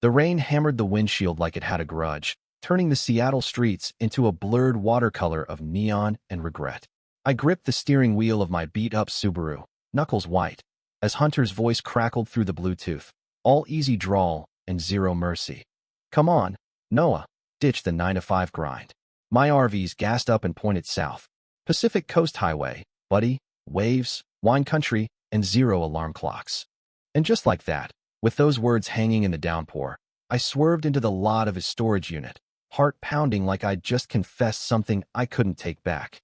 The rain hammered the windshield like it had a grudge, turning the Seattle streets into a blurred watercolor of neon and regret. I gripped the steering wheel of my beat-up Subaru, knuckles white, as Hunter's voice crackled through the Bluetooth, all easy drawl and zero mercy. "Come on, Noah, ditch the 9-to-5 grind." My RV's gassed up and pointed south. Pacific Coast Highway, buddy, waves, wine country, and zero alarm clocks. And just like that, with those words hanging in the downpour, I swerved into the lot of his storage unit, heart pounding like I'd just confessed something I couldn't take back.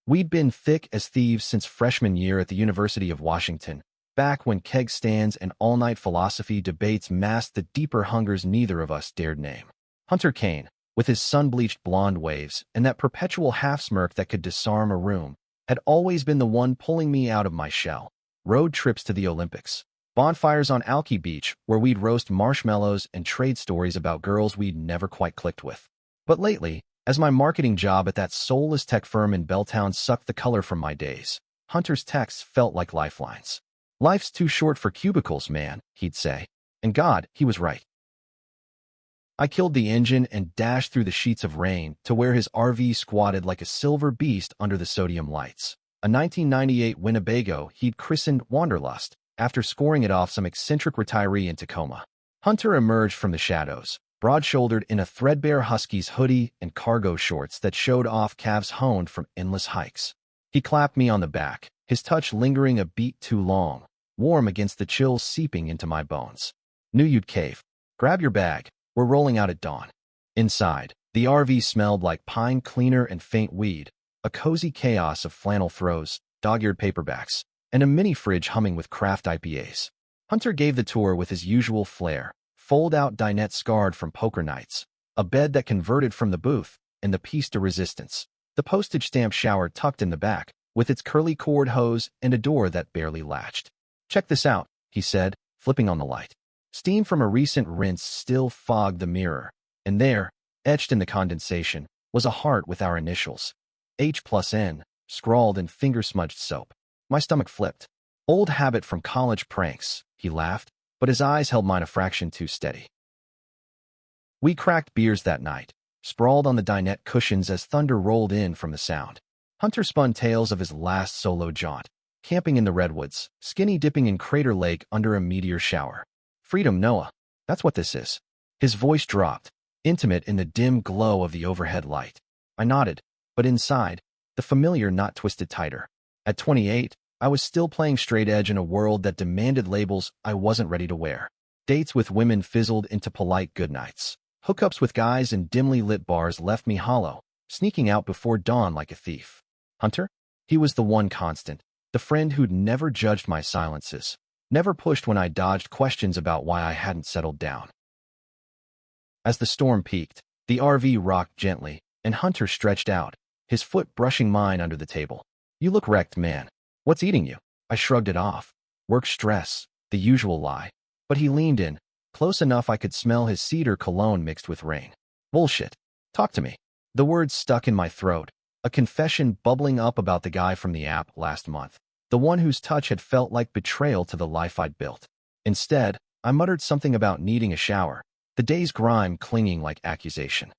We'd been thick as thieves since freshman year at the University of Washington, back when keg stands and all-night philosophy debates masked the deeper hungers neither of us dared name. Hunter Kane, with his sun-bleached blonde waves and that perpetual half-smirk that could disarm a room, had always been the one pulling me out of my shell. Road trips to the Olympics, bonfires on Alki Beach where we'd roast marshmallows and trade stories about girls we'd never quite clicked with. But lately, as my marketing job at that soulless tech firm in Belltown sucked the color from my days, Hunter's texts felt like lifelines. "Life's too short for cubicles, man," he'd say. And God, he was right. I killed the engine and dashed through the sheets of rain to where his RV squatted like a silver beast under the sodium lights. A 1998 Winnebago he'd christened Wanderlust after scoring it off some eccentric retiree in Tacoma. Hunter emerged from the shadows, broad-shouldered in a threadbare Husky's hoodie and cargo shorts that showed off calves honed from endless hikes. He clapped me on the back, his touch lingering a beat too long, warm against the chills seeping into my bones. "Knew you'd cave. Grab your bag. We're rolling out at dawn." Inside, the RV smelled like pine cleaner and faint weed, a cozy chaos of flannel throws, dog-eared paperbacks, and a mini-fridge humming with craft IPAs. Hunter gave the tour with his usual flair, fold-out dinette scarred from poker nights, a bed that converted from the booth, and the piece de resistance, the postage stamp shower tucked in the back, with its curly cord hose and a door that barely latched. "Check this out," he said, flipping on the light. Steam from a recent rinse still fogged the mirror, and there, etched in the condensation, was a heart with our initials. H+N, scrawled in finger-smudged soap. My stomach flipped. "Old habit from college pranks," he laughed, but his eyes held mine a fraction too steady. We cracked beers that night, sprawled on the dinette cushions as thunder rolled in from the sound. Hunter spun tales of his last solo jaunt, camping in the redwoods, skinny dipping in Crater Lake under a meteor shower. "Freedom, Noah. That's what this is." His voice dropped, intimate in the dim glow of the overhead light. I nodded, but inside, the familiar knot twisted tighter. At 28, I was still playing straight edge in a world that demanded labels I wasn't ready to wear. Dates with women fizzled into polite goodnights. Hookups with guys in dimly lit bars left me hollow, sneaking out before dawn like a thief. Hunter? He was the one constant, the friend who'd never judged my silences, never pushed when I dodged questions about why I hadn't settled down. As the storm peaked, the RV rocked gently, and Hunter stretched out, his foot brushing mine under the table. "You look wrecked, man. What's eating you?" I shrugged it off. "Work stress," the usual lie. But he leaned in, close enough I could smell his cedar cologne mixed with rain. "Bullshit. Talk to me." The words stuck in my throat, a confession bubbling up about the guy from the app last month, the one whose touch had felt like betrayal to the life I'd built. Instead, I muttered something about needing a shower, the day's grime clinging like accusation.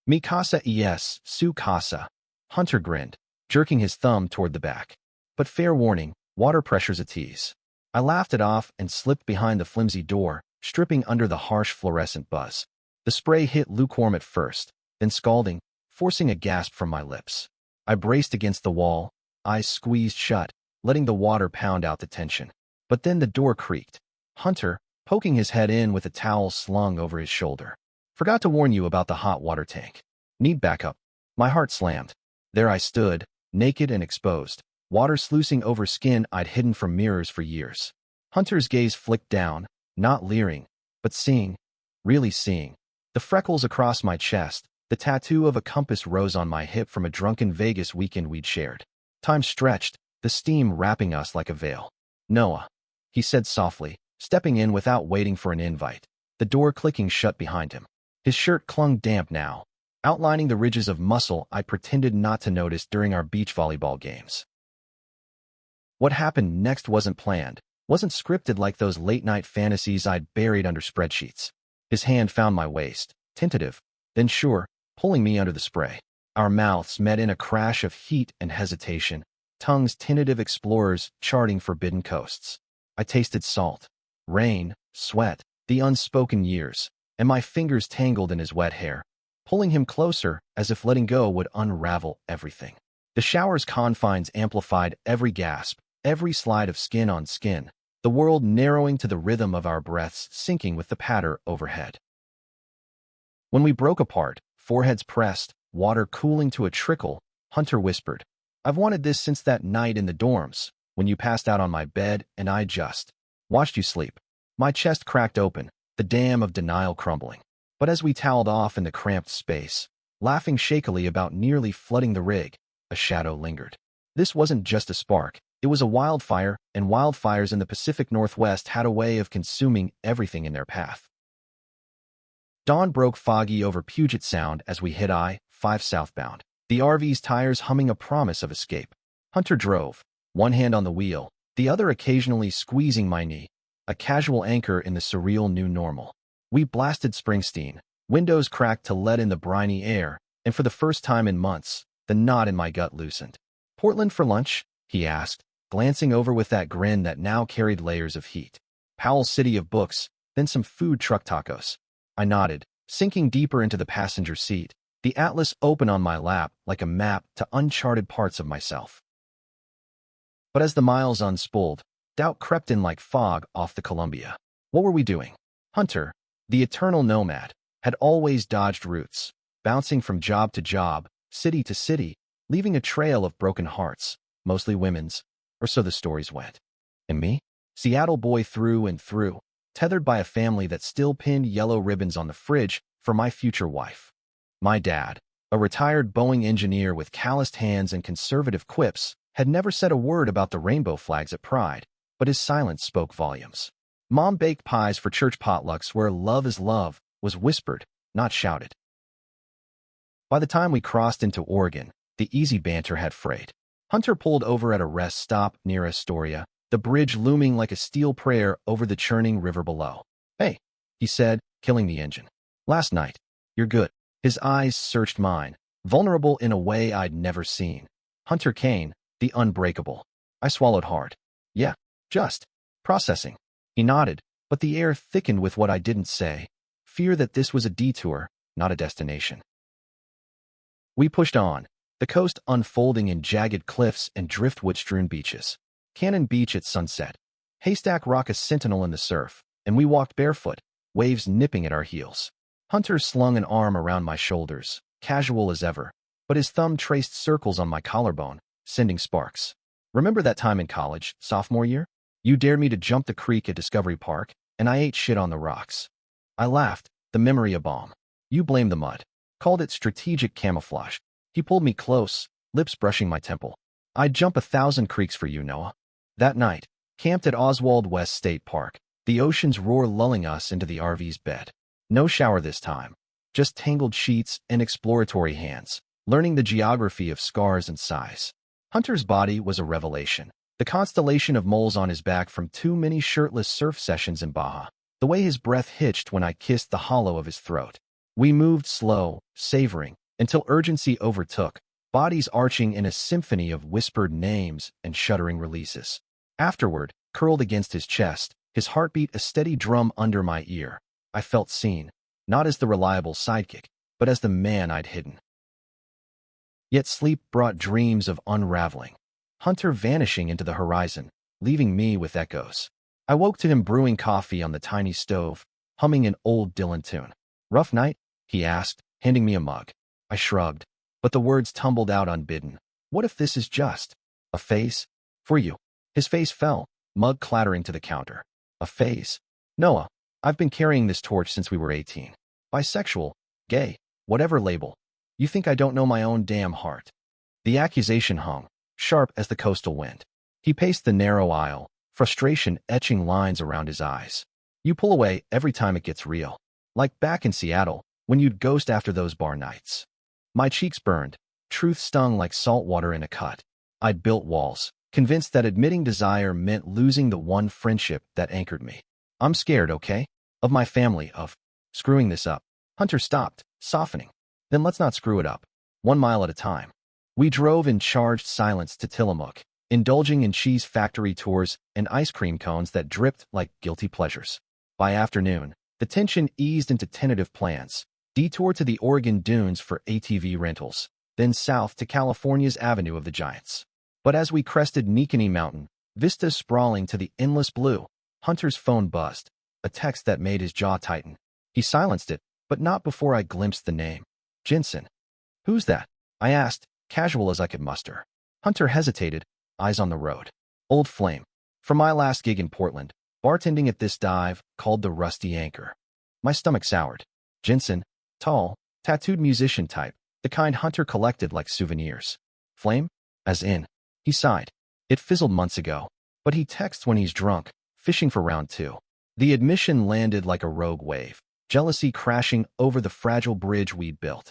"Mi casa es su casa." Hunter grinned, jerking his thumb toward the back. "But fair warning, water pressure's a tease." I laughed it off and slipped behind the flimsy door, stripping under the harsh fluorescent buzz. The spray hit lukewarm at first, then scalding, forcing a gasp from my lips. I braced against the wall, eyes squeezed shut, letting the water pound out the tension. But then the door creaked. Hunter, poking his head in with a towel slung over his shoulder. "Forgot to warn you about the hot water tank. Need backup." My heart slammed. There I stood, naked and exposed, water sluicing over skin I'd hidden from mirrors for years. Hunter's gaze flicked down, not leering, but seeing, really seeing. The freckles across my chest, the tattoo of a compass rose on my hip from a drunken Vegas weekend we'd shared. Time stretched, the steam wrapping us like a veil. "Noah," he said softly, stepping in without waiting for an invite, the door clicking shut behind him. His shirt clung damp now, outlining the ridges of muscle I pretended not to notice during our beach volleyball games. What happened next wasn't planned, Wasn't scripted like those late-night fantasies I'd buried under spreadsheets. His hand found my waist, tentative, then sure, pulling me under the spray. Our mouths met in a crash of heat and hesitation, tongues tentative explorers charting forbidden coasts. I tasted salt, rain, sweat, the unspoken years, and my fingers tangled in his wet hair, pulling him closer as if letting go would unravel everything. The shower's confines amplified every gasp, every slide of skin on skin, the world narrowing to the rhythm of our breaths syncing with the patter overhead. When we broke apart, foreheads pressed, water cooling to a trickle, Hunter whispered, "I've wanted this since that night in the dorms, when you passed out on my bed and I just watched you sleep." My chest cracked open, the dam of denial crumbling. But as we toweled off in the cramped space, laughing shakily about nearly flooding the rig, a shadow lingered. This wasn't just a spark, it was a wildfire, and wildfires in the Pacific Northwest had a way of consuming everything in their path. Dawn broke foggy over Puget Sound as we hit I-5 southbound, the RV's tires humming a promise of escape. Hunter drove, one hand on the wheel, the other occasionally squeezing my knee, a casual anchor in the surreal new normal. We blasted Springsteen, windows cracked to let in the briny air, and for the first time in months, the knot in my gut loosened. "Portland for lunch?" he asked, glancing over with that grin that now carried layers of heat. "Powell's City of Books, then some food truck tacos." I nodded, sinking deeper into the passenger seat, the atlas open on my lap like a map to uncharted parts of myself. But as the miles unspooled, doubt crept in like fog off the Columbia. What were we doing? Hunter, the eternal nomad, had always dodged routes, bouncing from job to job, city to city, leaving a trail of broken hearts, mostly women's, or so the stories went. And me? Seattle boy through and through, tethered by a family that still pinned yellow ribbons on the fridge for my future wife. My dad, a retired Boeing engineer with calloused hands and conservative quips, had never said a word about the rainbow flags at Pride, but his silence spoke volumes. Mom baked pies for church potlucks where love is love was whispered, not shouted. By the time we crossed into Oregon, the easy banter had frayed. Hunter pulled over at a rest stop near Astoria, the bridge looming like a steel prayer over the churning river below. "Hey," he said, killing the engine. "Last night. You're good." His eyes searched mine, vulnerable in a way I'd never seen. Hunter Kane, the unbreakable. I swallowed hard. "Yeah, just processing." He nodded, but the air thickened with what I didn't say, fear that this was a detour, not a destination. We pushed on, the coast unfolding in jagged cliffs and driftwood-strewn beaches. Cannon Beach at sunset. Haystack Rock a sentinel in the surf, and we walked barefoot, waves nipping at our heels. Hunter slung an arm around my shoulders, casual as ever, but his thumb traced circles on my collarbone, sending sparks. "Remember that time in college, sophomore year? You dared me to jump the creek at Discovery Park, and I ate shit on the rocks." I laughed, the memory a balm. "You blamed the mud. Called it strategic camouflage." He pulled me close, lips brushing my temple. "I'd jump 1,000 creeks for you, Noah." That night, camped at Oswald West State Park, the ocean's roar lulling us into the RV's bed. No shower this time, just tangled sheets and exploratory hands, learning the geography of scars and size. Hunter's body was a revelation. The constellation of moles on his back from too many shirtless surf sessions in Baja. The way his breath hitched when I kissed the hollow of his throat. We moved slow, savoring, until urgency overtook, bodies arching in a symphony of whispered names and shuddering releases. Afterward, curled against his chest, his heartbeat a steady drum under my ear, I felt seen, not as the reliable sidekick, but as the man I'd hidden. Yet sleep brought dreams of unraveling. Hunter vanishing into the horizon, leaving me with echoes. I woke to him brewing coffee on the tiny stove, humming an old Dylan tune. "Rough night?" he asked, handing me a mug. I shrugged, but the words tumbled out unbidden. "What if this is just a phase? For you?" His face fell, mug clattering to the counter. "A phase? Noah, I've been carrying this torch since we were 18. Bisexual, gay, whatever label. You think I don't know my own damn heart?" The accusation hung, sharp as the coastal wind. He paced the narrow aisle, frustration etching lines around his eyes. "You pull away every time it gets real. Like back in Seattle, when you'd ghost after those bar nights." My cheeks burned, truth stung like salt water in a cut. I'd built walls, convinced that admitting desire meant losing the one friendship that anchored me. I'm scared, okay? Of my family, of screwing this up. Hunter stopped, softening. Then let's not screw it up. 1 mile at a time. We drove in charged silence to Tillamook, indulging in cheese factory tours and ice cream cones that dripped like guilty pleasures. By afternoon, the tension eased into tentative plans. Detour to the Oregon dunes for ATV rentals, then south to California's Avenue of the Giants. But as we crested Nikini Mountain, vistas sprawling to the endless blue, Hunter's phone buzzed, a text that made his jaw tighten. He silenced it, but not before I glimpsed the name. Jensen. Who's that? I asked, casual as I could muster. Hunter hesitated, eyes on the road. Old flame. From my last gig in Portland, bartending at this dive called the Rusty Anchor. My stomach soured. Jensen, tall, tattooed musician type, the kind Hunter collected like souvenirs. Flame? As in. He sighed. It fizzled months ago, but he texts when he's drunk, fishing for round 2. The admission landed like a rogue wave, jealousy crashing over the fragile bridge we'd built.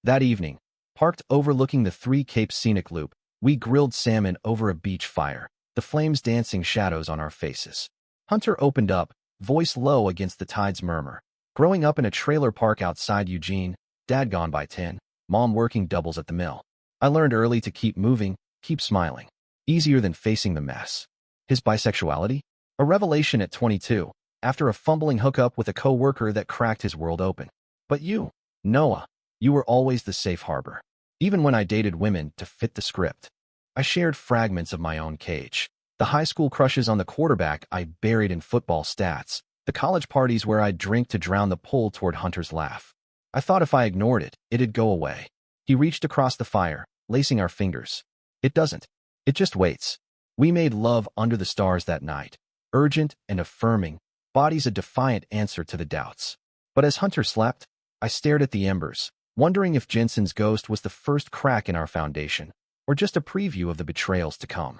That evening, parked overlooking the Three Capes scenic loop, we grilled salmon over a beach fire, the flames dancing shadows on our faces. Hunter opened up, voice low against the tide's murmur. Growing up in a trailer park outside Eugene, Dad gone by 10, Mom working doubles at the mill. I learned early to keep moving, keep smiling. Easier than facing the mess. His bisexuality? A revelation at 22, after a fumbling hookup with a co-worker that cracked his world open. But you, Noah, you were always the safe harbor. Even when I dated women to fit the script. I shared fragments of my own cage. The high school crushes on the quarterback I buried in football stats. The college parties where I'd drink to drown the pull toward Hunter's laugh. I thought if I ignored it, it'd go away. He reached across the fire, lacing our fingers. It doesn't. It just waits. We made love under the stars that night. Urgent and affirming, bodies a defiant answer to the doubts. But as Hunter slept, I stared at the embers, wondering if Jensen's ghost was the first crack in our foundation, or just a preview of the betrayals to come.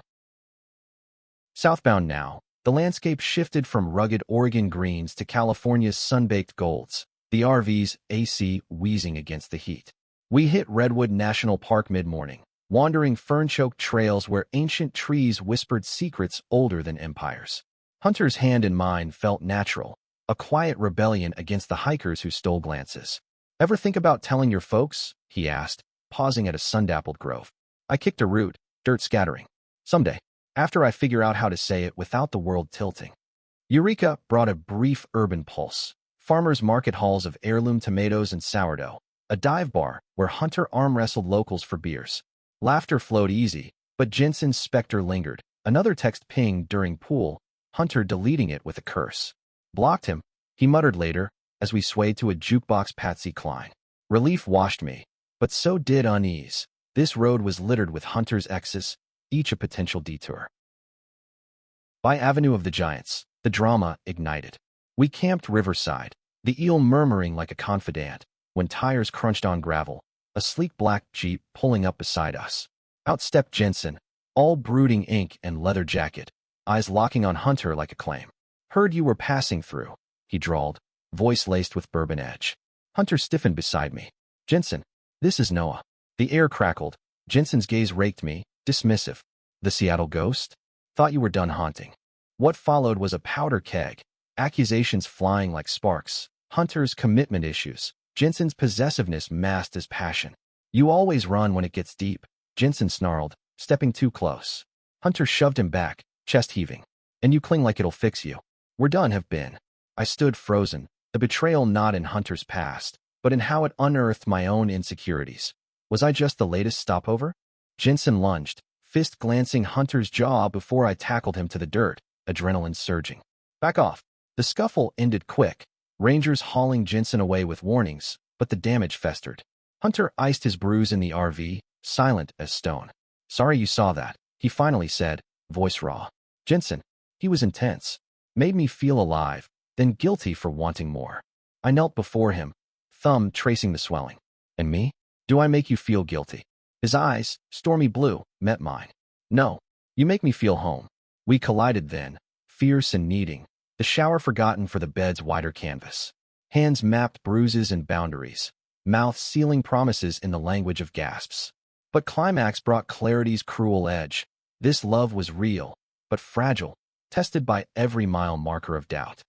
Southbound now, the landscape shifted from rugged Oregon greens to California's sun-baked golds, the RV's AC wheezing against the heat. We hit Redwood National Park mid-morning, wandering fern-choked trails where ancient trees whispered secrets older than empires. Hunter's hand in mine felt natural, a quiet rebellion against the hikers who stole glances. Ever think about telling your folks? He asked, pausing at a sun-dappled grove. I kicked a root, dirt scattering. Someday, after I figure out how to say it without the world tilting. Eureka brought a brief urban pulse. Farmers' market halls of heirloom tomatoes and sourdough. A dive bar where Hunter arm-wrestled locals for beers. Laughter flowed easy, but Jensen's specter lingered. Another text pinged during pool, Hunter deleting it with a curse. Blocked him, he muttered later, as we swayed to a jukebox Patsy Cline. Relief washed me, but so did unease. This road was littered with Hunter's exes, each a potential detour. By Avenue of the Giants, the drama ignited. We camped riverside, the eel murmuring like a confidant, when tires crunched on gravel, a sleek black Jeep pulling up beside us. Out stepped Jensen, all brooding ink and leather jacket, eyes locking on Hunter like a claim. Heard you were passing through, he drawled, voice laced with bourbon edge. Hunter stiffened beside me. Jensen, this is Noah. The air crackled. Jensen's gaze raked me, dismissive. The Seattle ghost? Thought you were done haunting. What followed was a powder keg, accusations flying like sparks, Hunter's commitment issues, Jensen's possessiveness masked as passion. You always run when it gets deep, Jensen snarled, stepping too close. Hunter shoved him back, chest heaving. And you cling like it'll fix you. We're done have been. I stood frozen, the betrayal not in Hunter's past, but in how it unearthed my own insecurities. Was I just the latest stopover? Jensen lunged, fist glancing Hunter's jaw before I tackled him to the dirt, adrenaline surging. Back off. The scuffle ended quick, Rangers hauling Jensen away with warnings, but the damage festered. Hunter iced his bruise in the RV, silent as stone. Sorry you saw that, he finally said, voice raw. Jensen, he was intense. Made me feel alive, then guilty for wanting more. I knelt before him, thumb tracing the swelling. And me? Do I make you feel guilty? His eyes, stormy blue, met mine. No, you make me feel home. We collided then, fierce and needing, the shower forgotten for the bed's wider canvas. Hands mapped bruises and boundaries, mouth sealing promises in the language of gasps. But climax brought clarity's cruel edge. This love was real, but fragile, tested by every mile marker of doubt.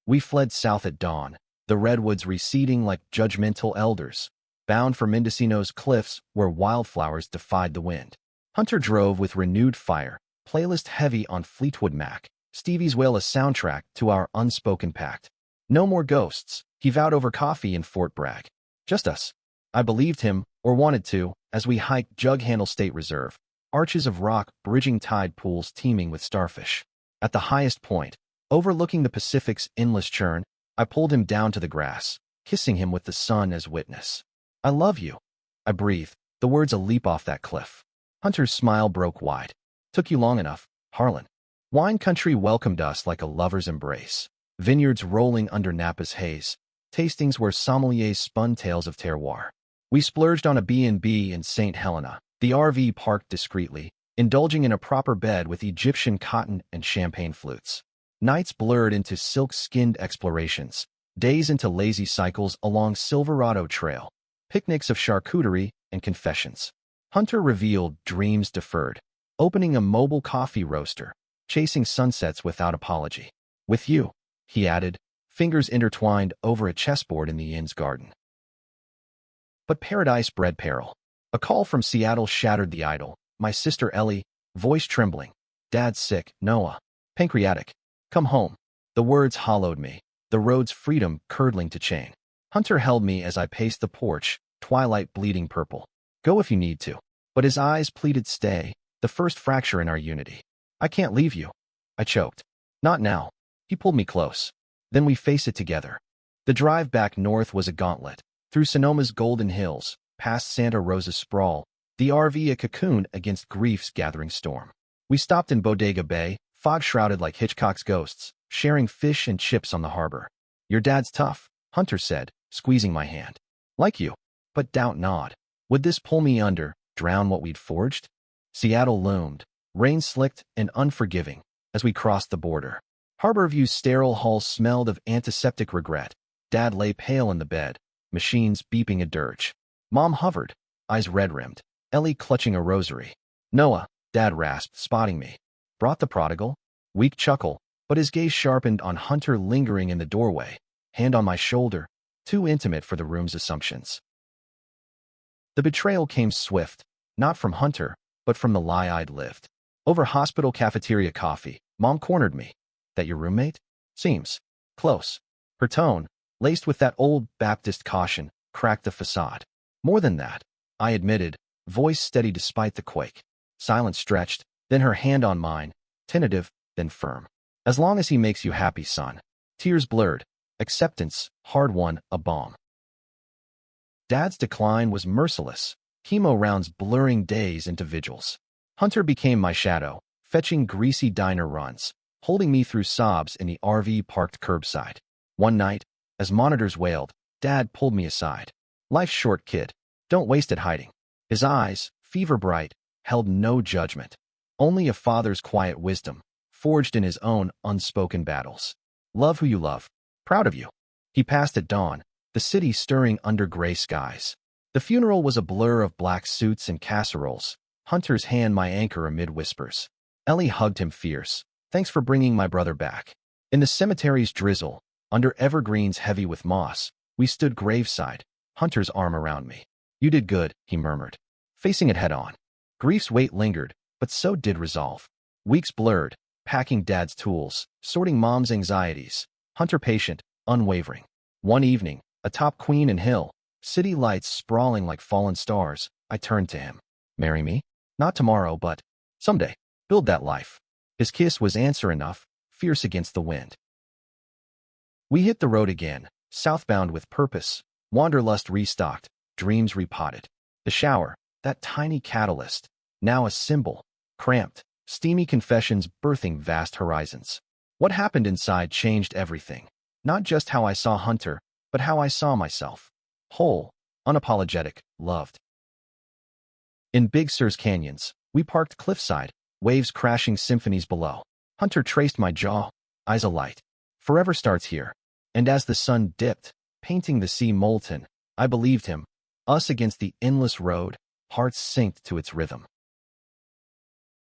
We fled south at dawn, the redwoods receding like judgmental elders, bound for Mendocino's cliffs where wildflowers defied the wind. Hunter drove with renewed fire, playlist heavy on Fleetwood Mac, Stevie's Whale a soundtrack to our unspoken pact. No more ghosts, he vowed over coffee in Fort Bragg. Just us. I believed him, or wanted to, as we hiked Jug Handle State Reserve, arches of rock bridging tide pools teeming with starfish. At the highest point, overlooking the Pacific's endless churn, I pulled him down to the grass, kissing him with the sun as witness. I love you. I breathed, the words a leap off that cliff. Hunter's smile broke wide. Took you long enough, Harlan. Wine country welcomed us like a lover's embrace. Vineyards rolling under Napa's haze. Tastings where sommeliers spun tales of terroir. We splurged on a B&B in St. Helena, the RV parked discreetly, indulging in a proper bed with Egyptian cotton and champagne flutes. Nights blurred into silk-skinned explorations, days into lazy cycles along Silverado Trail, picnics of charcuterie and confessions. Hunter revealed dreams deferred, opening a mobile coffee roaster, chasing sunsets without apology. With you, he added, fingers intertwined over a chessboard in the inn's garden. But paradise bred peril. A call from Seattle shattered the idyll. My sister Ellie, voice trembling. Dad's sick, Noah. Pancreatic. Come home. The words hollowed me, the road's freedom curdling to chain. Hunter held me as I paced the porch, twilight bleeding purple. Go if you need to. But his eyes pleaded stay, the first fracture in our unity. I can't leave you. I choked. Not now. He pulled me close. Then we face it together. The drive back north was a gauntlet. Through Sonoma's golden hills, past Santa Rosa's sprawl, the RV a cocoon against grief's gathering storm. We stopped in Bodega Bay, fog shrouded like Hitchcock's ghosts, sharing fish and chips on the harbor. Your dad's tough, Hunter said, squeezing my hand. Like you. But doubt not. Would this pull me under, drown what we'd forged? Seattle loomed, rain slicked and unforgiving, as we crossed the border. Harborview's sterile halls smelled of antiseptic regret. Dad lay pale in the bed, machines beeping a dirge. Mom hovered, eyes red-rimmed, Ellie clutching a rosary. Noah, Dad rasped, spotting me. Brought the prodigal? Weak chuckle, but his gaze sharpened on Hunter lingering in the doorway, hand on my shoulder, too intimate for the room's assumptions. The betrayal came swift, not from Hunter, but from the lie I'd lived. Over hospital cafeteria coffee, Mom cornered me. That your roommate? Seems close. Her tone, laced with that old Baptist caution, cracked the facade. More than that, I admitted, voice steady despite the quake. Silence stretched, then her hand on mine, tentative, then firm. As long as he makes you happy, son. Tears blurred, acceptance, hard-won, a balm. Dad's decline was merciless, chemo rounds blurring days into vigils. Hunter became my shadow, fetching greasy diner runs, holding me through sobs in the RV parked curbside. One night, as monitors wailed, Dad pulled me aside. Life's short, kid. Don't waste it hiding. His eyes, fever bright, held no judgment. Only a father's quiet wisdom, forged in his own unspoken battles. Love who you love. Proud of you. He passed at dawn, the city stirring under gray skies. The funeral was a blur of black suits and casseroles, Hunter's hand my anchor amid whispers. Ellie hugged him fierce. Thanks for bringing my brother back. In the cemetery's drizzle, under evergreens heavy with moss, we stood graveside, Hunter's arm around me. You did good, he murmured, facing it head-on. Grief's weight lingered, but so did resolve. Weeks blurred, packing Dad's tools, sorting Mom's anxieties, Hunter patient, unwavering. One evening, atop Queen and Hill, city lights sprawling like fallen stars, I turned to him. Marry me? Not tomorrow, but someday. Build that life. His kiss was answer enough, fierce against the wind. We hit the road again, southbound with purpose, wanderlust restocked, dreams repotted. The shower, that tiny catalyst, now a symbol, cramped, steamy confessions birthing vast horizons. What happened inside changed everything. Not just how I saw Hunter, but how I saw myself. Whole, unapologetic, loved. In Big Sur's canyons, we parked cliffside, waves crashing symphonies below. Hunter traced my jaw, eyes alight. Forever starts here. And as the sun dipped, painting the sea molten, I believed him. Us against the endless road, hearts synced to its rhythm.